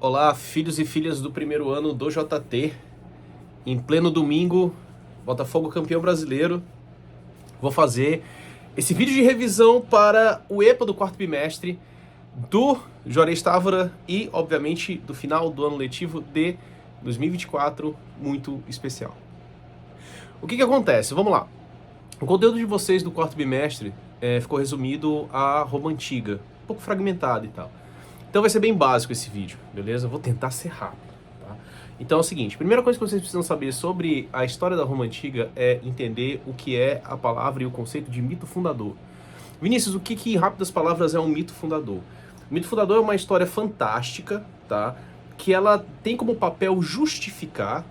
Olá, filhos e filhas do primeiro ano do JT. Em pleno domingo, Botafogo campeão brasileiro. Vou fazer esse vídeo de revisão para o EPA do quarto bimestre do Juarez Távora e, obviamente, do final do ano letivo de 2024, muito especial. O que acontece? Vamos lá. O conteúdo de vocês do quarto bimestre ficou resumido à Roma Antiga, um pouco fragmentado e tal. Então vai ser bem básico esse vídeo, beleza? Vou tentar ser rápido, tá? Então é o seguinte, a primeira coisa que vocês precisam saber sobre a história da Roma Antiga é entender o que é a palavra e o conceito de mito fundador. Vinícius, o que em rápidas palavras é um mito fundador? O mito fundador é uma história fantástica, tá? Que ela tem como papel justificar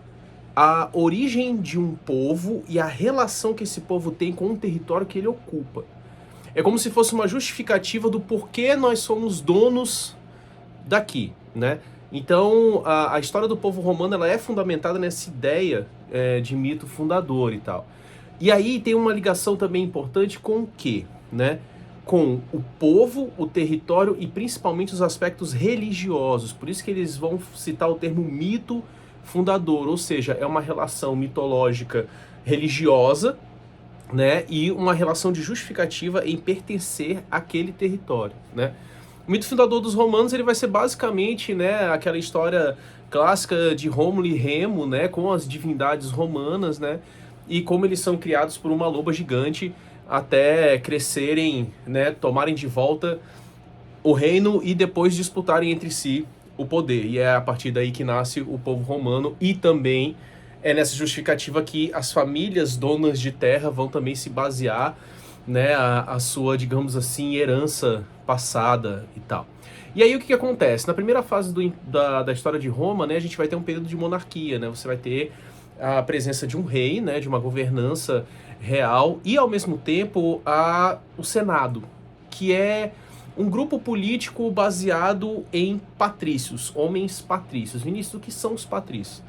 a origem de um povo e a relação que esse povo tem com o território que ele ocupa. É como se fosse uma justificativa do porquê nós somos donos daqui, né? Então, a história do povo romano ela é fundamentada nessa ideia de mito fundador e tal. E aí tem uma ligação também importante com o quê? Né? Com o povo, o território e principalmente os aspectos religiosos. Por isso que eles vão citar o termo mito fundador, ou seja, é uma relação mitológica religiosa, né? E uma relação de justificativa em pertencer àquele território, né? O mito fundador dos romanos ele vai ser basicamente, né, aquela história clássica de Rômulo e Remo, né, com as divindades romanas, né, e como eles são criados por uma loba gigante até crescerem, né, tomarem de volta o reino e depois disputarem entre si o poder. E é a partir daí que nasce o povo romano e também é nessa justificativa que as famílias donas de terra vão também se basear, né, a sua, digamos assim, herança passada e tal. E aí o que acontece? Na primeira fase da história de Roma, né, a gente vai ter um período de monarquia, né, você vai ter a presença de um rei, né, de uma governança real e ao mesmo tempo o Senado, que é um grupo político baseado em patrícios, homens patrícios. Vinícius, o que são os patrícios?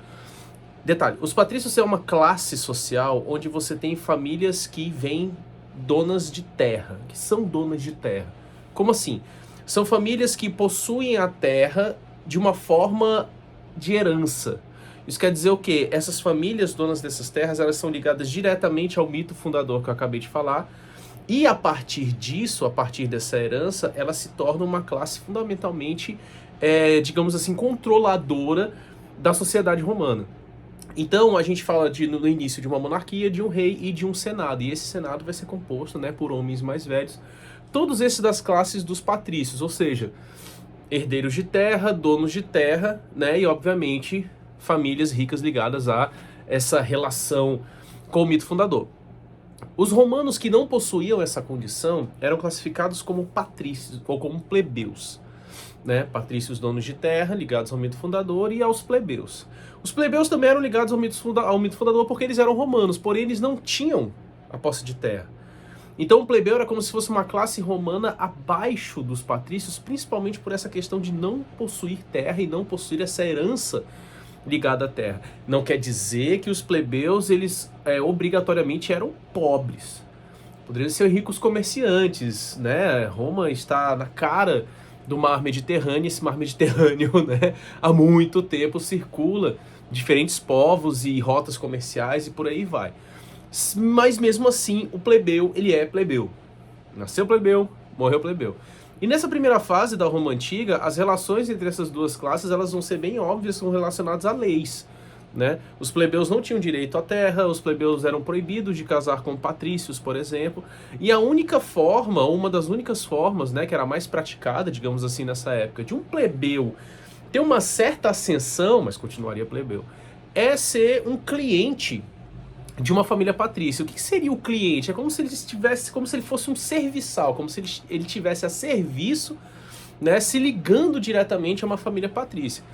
Detalhe, os patrícios é uma classe social onde você tem famílias que vêm donas de terra, que são donas de terra. Como assim? São famílias que possuem a terra de uma forma de herança. Isso quer dizer o quê? Essas famílias donas dessas terras, elas são ligadas diretamente ao mito fundador que eu acabei de falar, e a partir disso, a partir dessa herança, ela se torna uma classe fundamentalmente, digamos assim, controladora da sociedade romana. Então, a gente fala no início de uma monarquia, de um rei e de um senado. E esse senado vai ser composto, né, por homens mais velhos. Todos esses das classes dos patrícios, ou seja, herdeiros de terra, donos de terra, né, e obviamente famílias ricas ligadas a essa relação com o mito fundador. Os romanos que não possuíam essa condição eram classificados como patrícios ou como plebeus. Né, patrícios donos de terra, ligados ao mito fundador, e aos plebeus. Os plebeus também eram ligados ao mito fundador porque eles eram romanos, porém eles não tinham a posse de terra. Então o plebeu era como se fosse uma classe romana abaixo dos patrícios, principalmente por essa questão de não possuir terra e não possuir essa herança ligada à terra. Não quer dizer que os plebeus, eles obrigatoriamente eram pobres. Poderiam ser ricos comerciantes, né? Roma está na cara do mar Mediterrâneo, esse mar Mediterrâneo, né, há muito tempo circula diferentes povos e rotas comerciais e por aí vai. Mas mesmo assim, o plebeu, ele é plebeu. Nasceu plebeu, morreu plebeu. E nessa primeira fase da Roma Antiga, as relações entre essas duas classes, elas vão ser bem óbvias, são relacionadas a leis. Né? Os plebeus não tinham direito à terra, os plebeus eram proibidos de casar com patrícios, por exemplo, e a única forma, uma das únicas formas, né, que era mais praticada, digamos assim, nessa época, de um plebeu ter uma certa ascensão, mas continuaria plebeu, é ser um cliente de uma família patrícia. O que seria o cliente? É como se ele estivesse, como se ele fosse um serviçal, como se ele tivesse a serviço, né, se ligando diretamente a uma família patrícia.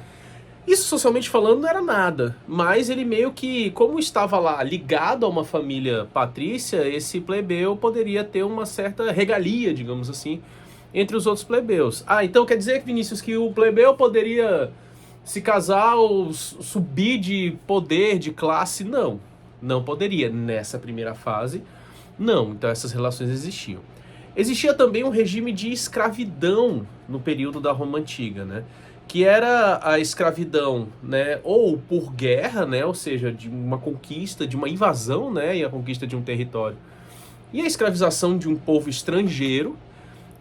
Isso, socialmente falando, não era nada, mas ele meio que, como estava lá ligado a uma família patrícia, esse plebeu poderia ter uma certa regalia, digamos assim, entre os outros plebeus. Ah, então quer dizer, Vinícius, que o plebeu poderia se casar ou subir de poder, de classe? Não, não poderia. Nessa primeira fase, não. Então essas relações existiam. Existia também um regime de escravidão no período da Roma Antiga, né? que era a escravidão, né, ou por guerra, né, ou seja, de uma conquista, de uma invasão, né, e a conquista de um território, e a escravização de um povo estrangeiro,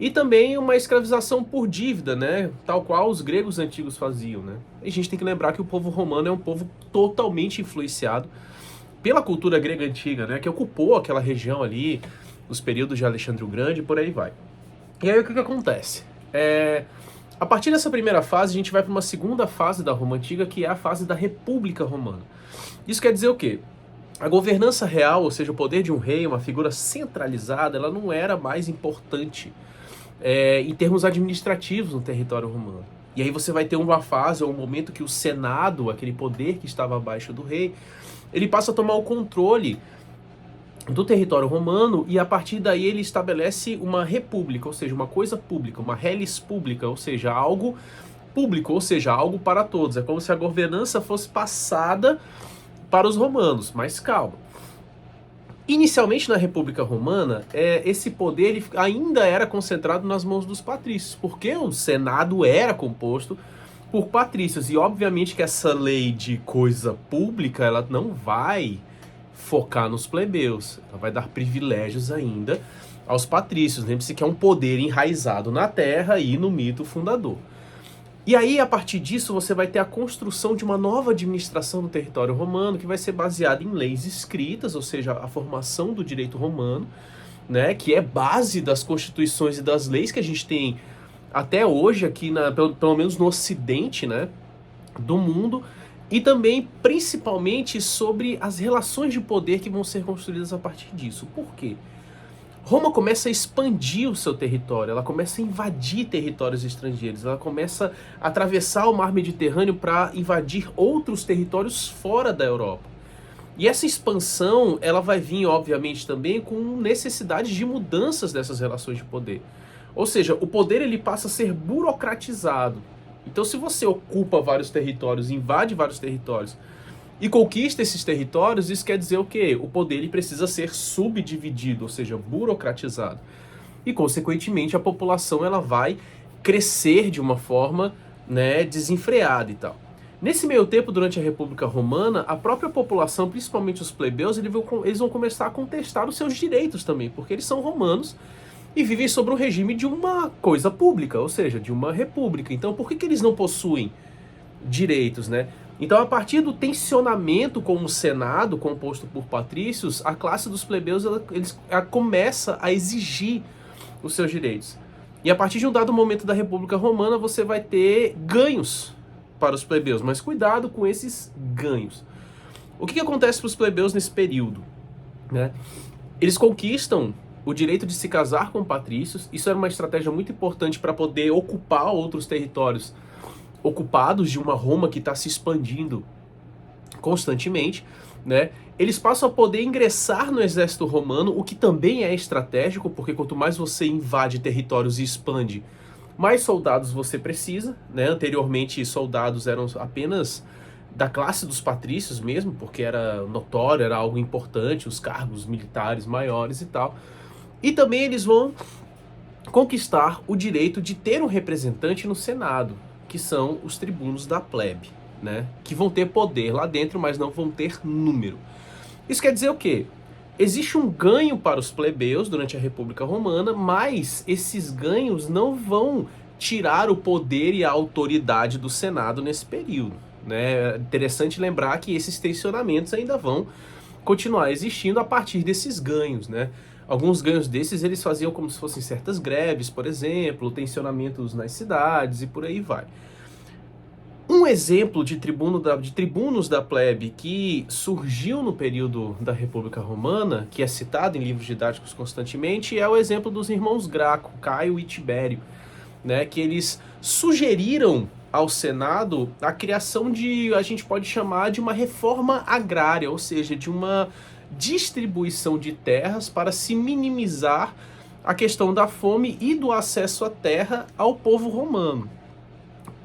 e também uma escravização por dívida, né, tal qual os gregos antigos faziam, né. E a gente tem que lembrar que o povo romano é um povo totalmente influenciado pela cultura grega antiga, né, que ocupou aquela região ali, os períodos de Alexandre o Grande e por aí vai. E aí o que acontece? A partir dessa primeira fase, a gente vai para uma segunda fase da Roma Antiga, que é a fase da República Romana. Isso quer dizer o quê? A governança real, ou seja, o poder de um rei, uma figura centralizada, ela não era mais importante em termos administrativos no território romano. E aí você vai ter uma fase, ou um momento que o Senado, aquele poder que estava abaixo do rei, ele passa a tomar o controle do território romano, e a partir daí ele estabelece uma república, ou seja, uma coisa pública, uma relis pública, ou seja, algo público, ou seja, algo para todos. É como se a governança fosse passada para os romanos, mas calma. Inicialmente na República Romana, esse poder ele ainda era concentrado nas mãos dos patrícios, porque o Senado era composto por patrícios, e obviamente que essa lei de coisa pública, ela não vai focar nos plebeus, ela vai dar privilégios ainda aos patrícios. Lembre-se que é um poder enraizado na terra e no mito fundador. E aí, a partir disso, você vai ter a construção de uma nova administração do território romano, que vai ser baseada em leis escritas, ou seja, a formação do direito romano, né, que é base das constituições e das leis que a gente tem até hoje aqui, pelo menos no ocidente, né, do mundo, e também, principalmente, sobre as relações de poder que vão ser construídas a partir disso. Por quê? Roma começa a expandir o seu território, ela começa a invadir territórios estrangeiros, ela começa a atravessar o mar Mediterrâneo para invadir outros territórios fora da Europa. E essa expansão, ela vai vir, obviamente, também com necessidades de mudanças dessas relações de poder. Ou seja, o poder ele passa a ser burocratizado. Então, se você ocupa vários territórios, invade vários territórios e conquista esses territórios, isso quer dizer o quê? O poder ele precisa ser subdividido, ou seja, burocratizado. E, consequentemente, a população ela vai crescer de uma forma, né, desenfreada e tal. Nesse meio tempo, durante a República Romana, a própria população, principalmente os plebeus, eles vão começar a contestar os seus direitos também, porque eles são romanos e vivem sobre o regime de uma coisa pública, ou seja, de uma república. Então, por que eles não possuem direitos, né? Então, a partir do tensionamento com o Senado, composto por patrícios, a classe dos plebeus ela começa a exigir os seus direitos. E a partir de um dado momento da República Romana, você vai ter ganhos para os plebeus, mas cuidado com esses ganhos. O que acontece para os plebeus nesse período, né? Eles conquistam o direito de se casar com patrícios. Isso era uma estratégia muito importante para poder ocupar outros territórios ocupados de uma Roma que está se expandindo constantemente, né? Eles passam a poder ingressar no exército romano, o que também é estratégico, porque quanto mais você invade territórios e expande, mais soldados você precisa, né? Anteriormente, soldados eram apenas da classe dos patrícios mesmo, porque era notório, era algo importante, os cargos militares maiores e tal. E também eles vão conquistar o direito de ter um representante no Senado, que são os tribunos da plebe, né? Que vão ter poder lá dentro, mas não vão ter número. Isso quer dizer o quê? Existe um ganho para os plebeus durante a República Romana, mas esses ganhos não vão tirar o poder e a autoridade do Senado nesse período, né? É interessante lembrar que esses tensionamentos ainda vão continuar existindo a partir desses ganhos, né? Alguns ganhos desses eles faziam como se fossem certas greves, por exemplo, tensionamentos nas cidades e por aí vai. Um exemplo de tribunos da plebe que surgiu no período da República Romana, que é citado em livros didáticos constantemente, é o exemplo dos irmãos Graco, Caio e Tibério, né, que eles sugeriram ao Senado a criação de, a gente pode chamar de uma reforma agrária, ou seja, de uma distribuição de terras para se minimizar a questão da fome e do acesso à terra ao povo romano.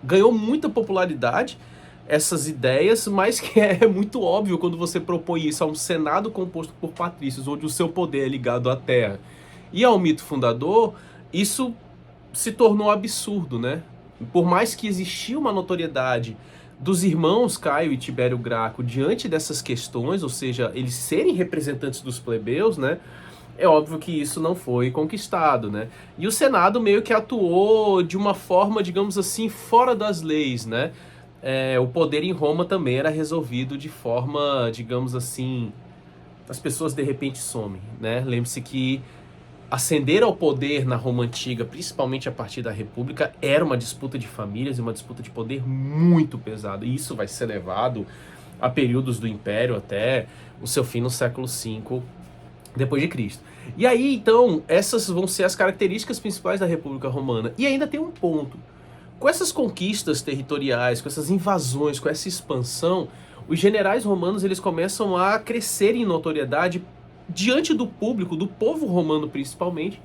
Ganhou muita popularidade essas ideias, mas que é muito óbvio quando você propõe isso a um Senado composto por patrícios, onde o seu poder é ligado à terra e ao mito fundador, isso se tornou absurdo, né? Por mais que existia uma notoriedade dos irmãos Caio e Tibério Graco diante dessas questões, ou seja, eles serem representantes dos plebeus, né? É óbvio que isso não foi conquistado, né? E o Senado meio que atuou de uma forma, digamos assim, fora das leis, né? O poder em Roma também era resolvido de forma, digamos assim, as pessoas de repente somem, né? Lembre-se que ascender ao poder na Roma Antiga, principalmente a partir da República, era uma disputa de famílias e uma disputa de poder muito pesada. E isso vai ser levado a períodos do Império até o seu fim no século V depois de Cristo. E aí, então, essas vão ser as características principais da República Romana. E ainda tem um ponto. Com essas conquistas territoriais, com essas invasões, com essa expansão, os generais romanos eles começam a crescer em notoriedade diante do público, do povo romano principalmente,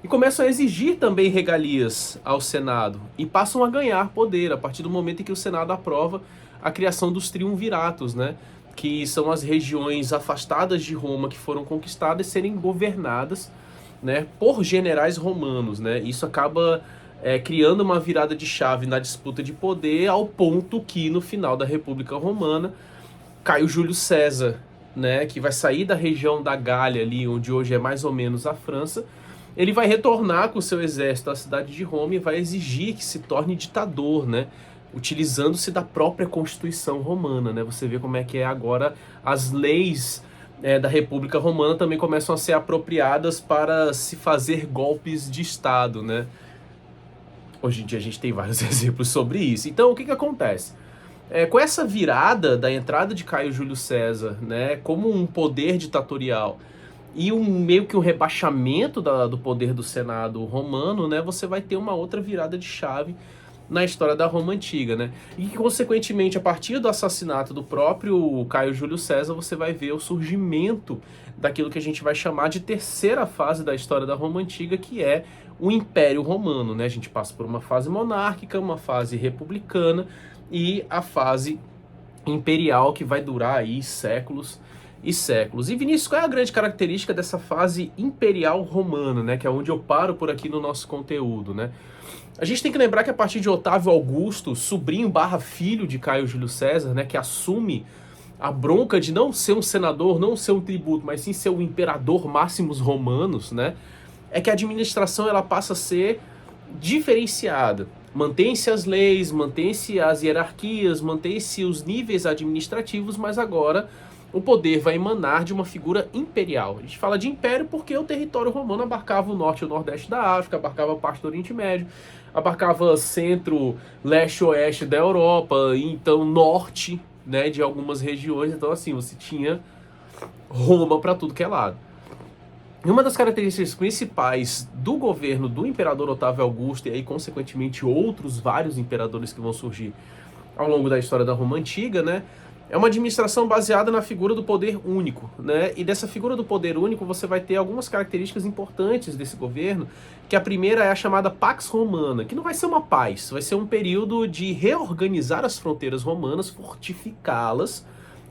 e começam a exigir também regalias ao Senado e passam a ganhar poder a partir do momento em que o Senado aprova a criação dos triunviratos, né? Que são as regiões afastadas de Roma que foram conquistadas serem governadas, né, por generais romanos, né? Isso acaba criando uma virada de chave na disputa de poder, ao ponto que no final da República Romana, Caio Júlio César, né, que vai sair da região da Gália ali, onde hoje é mais ou menos a França, ele vai retornar com o seu exército à cidade de Roma e vai exigir que se torne ditador, né, utilizando-se da própria Constituição Romana, né? Você vê como é que agora as leis da República Romana também começam a ser apropriadas para se fazer golpes de Estado, né? Hoje em dia a gente tem vários exemplos sobre isso. Então, o que acontece? Com essa virada da entrada de Caio Júlio César, né, como um poder ditatorial e meio que um rebaixamento do poder do Senado romano, né, você vai ter uma outra virada de chave na história da Roma Antiga, né? E que, consequentemente, a partir do assassinato do próprio Caio Júlio César, você vai ver o surgimento daquilo que a gente vai chamar de terceira fase da história da Roma Antiga, que é o Império Romano, né? A gente passa por uma fase monárquica, uma fase republicana e a fase imperial, que vai durar aí séculos e séculos. E, Vinícius, qual é a grande característica dessa fase imperial romana, né? Que é onde eu paro por aqui no nosso conteúdo, né? A gente tem que lembrar que a partir de Otávio Augusto, sobrinho barra filho de Caio Júlio César, né, que assume a bronca de não ser um senador, não ser um tributo, mas sim ser o imperador Máximos Romanos, né, é que a administração ela passa a ser diferenciada. Mantém-se as leis, mantém-se as hierarquias, mantém-se os níveis administrativos, mas agora o poder vai emanar de uma figura imperial. A gente fala de império porque o território romano abarcava o norte e o nordeste da África, abarcava parte do Oriente Médio, abarcava centro, leste e oeste da Europa, e então norte, né, de algumas regiões. Então, assim, você tinha Roma para tudo que é lado. E uma das características principais do governo do imperador Otávio Augusto, e aí, consequentemente, outros vários imperadores que vão surgir ao longo da história da Roma Antiga, né, é uma administração baseada na figura do poder único, né? E dessa figura do poder único você vai ter algumas características importantes desse governo, que a primeira é a chamada Pax Romana, que não vai ser uma paz, vai ser um período de reorganizar as fronteiras romanas, fortificá-las,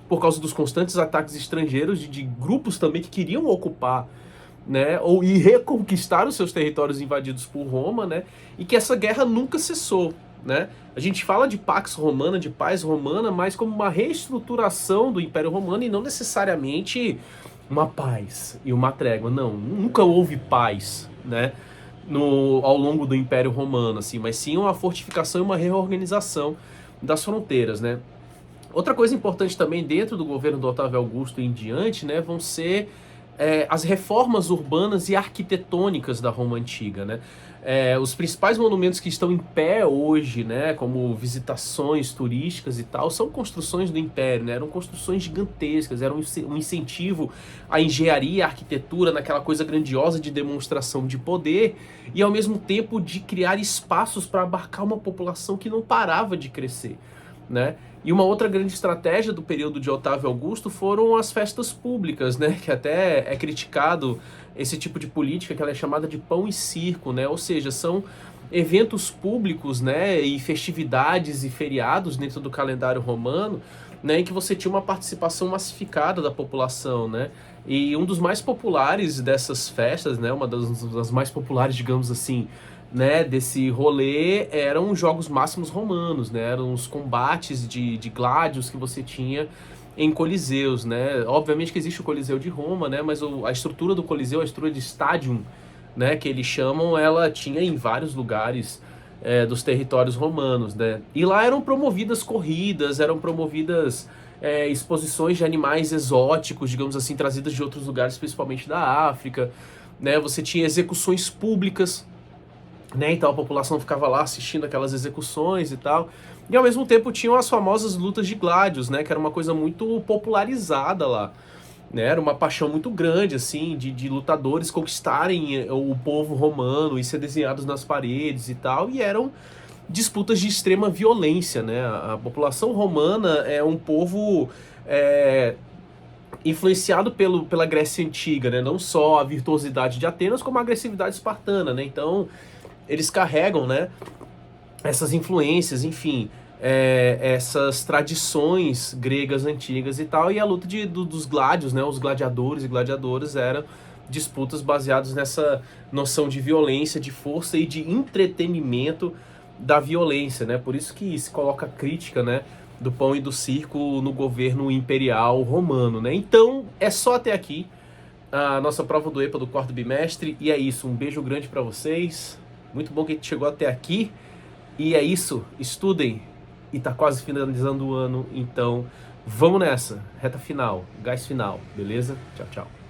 por causa dos constantes ataques estrangeiros de grupos também que queriam ocupar, né, ou ir reconquistar os seus territórios invadidos por Roma, né? E que essa guerra nunca cessou. Né? A gente fala de Pax Romana, de paz romana, mas como uma reestruturação do Império Romano e não necessariamente uma paz e uma trégua. Não, nunca houve paz, né, ao longo do Império Romano, assim, mas sim uma fortificação e uma reorganização das fronteiras, né? Outra coisa importante também dentro do governo do Otávio Augusto e em diante, né, vão ser as reformas urbanas e arquitetônicas da Roma Antiga, né? Os principais monumentos que estão em pé hoje, né, como visitações turísticas e tal, são construções do Império, né? Eram construções gigantescas, eram um incentivo à engenharia, à arquitetura, naquela coisa grandiosa de demonstração de poder e, ao mesmo tempo, de criar espaços para abarcar uma população que não parava de crescer, né? E uma outra grande estratégia do período de Otávio Augusto foram as festas públicas, né? Que até é criticado esse tipo de política, que ela é chamada de pão e circo, né? Ou seja, são eventos públicos, né? E festividades e feriados dentro do calendário romano, né? Em que você tinha uma participação massificada da população, né? E um dos mais populares dessas festas, né? Uma das mais populares, digamos assim, né, desse rolê eram os jogos máximos romanos, né? Eram os combates de gládios que você tinha em coliseus, né? Obviamente que existe o Coliseu de Roma, né? Mas a estrutura do Coliseu, a estrutura de estádio, né, que eles chamam, ela tinha em vários lugares dos territórios romanos, né? E lá eram promovidas corridas, eram promovidas exposições de animais exóticos, digamos assim, trazidas de outros lugares, principalmente da África, né? Você tinha execuções públicas, né? Então a população ficava lá assistindo aquelas execuções e tal. E ao mesmo tempo tinham as famosas lutas de gládios, né? Que era uma coisa muito popularizada lá, né? Era uma paixão muito grande, assim, de lutadores conquistarem o povo romano e ser desenhados nas paredes e tal. E eram disputas de extrema violência, né? A população romana é um povo influenciado pela Grécia Antiga, né? Não só a virtuosidade de Atenas, como a agressividade espartana, né? Então eles carregam, né, essas influências, enfim, essas tradições gregas antigas e tal, e a luta dos gládios, né, os gladiadores e gladiadoras eram disputas baseadas nessa noção de violência, de força e de entretenimento da violência, né, por isso que se coloca a crítica, né, do pão e do circo no governo imperial romano, né. Então, é só até aqui a nossa prova do EPA do quarto bimestre, e é isso, um beijo grande para vocês, muito bom que a gente chegou até aqui. E é isso, estudem. E tá quase finalizando o ano, então vamos nessa. Reta final, gás final, beleza? Tchau, tchau.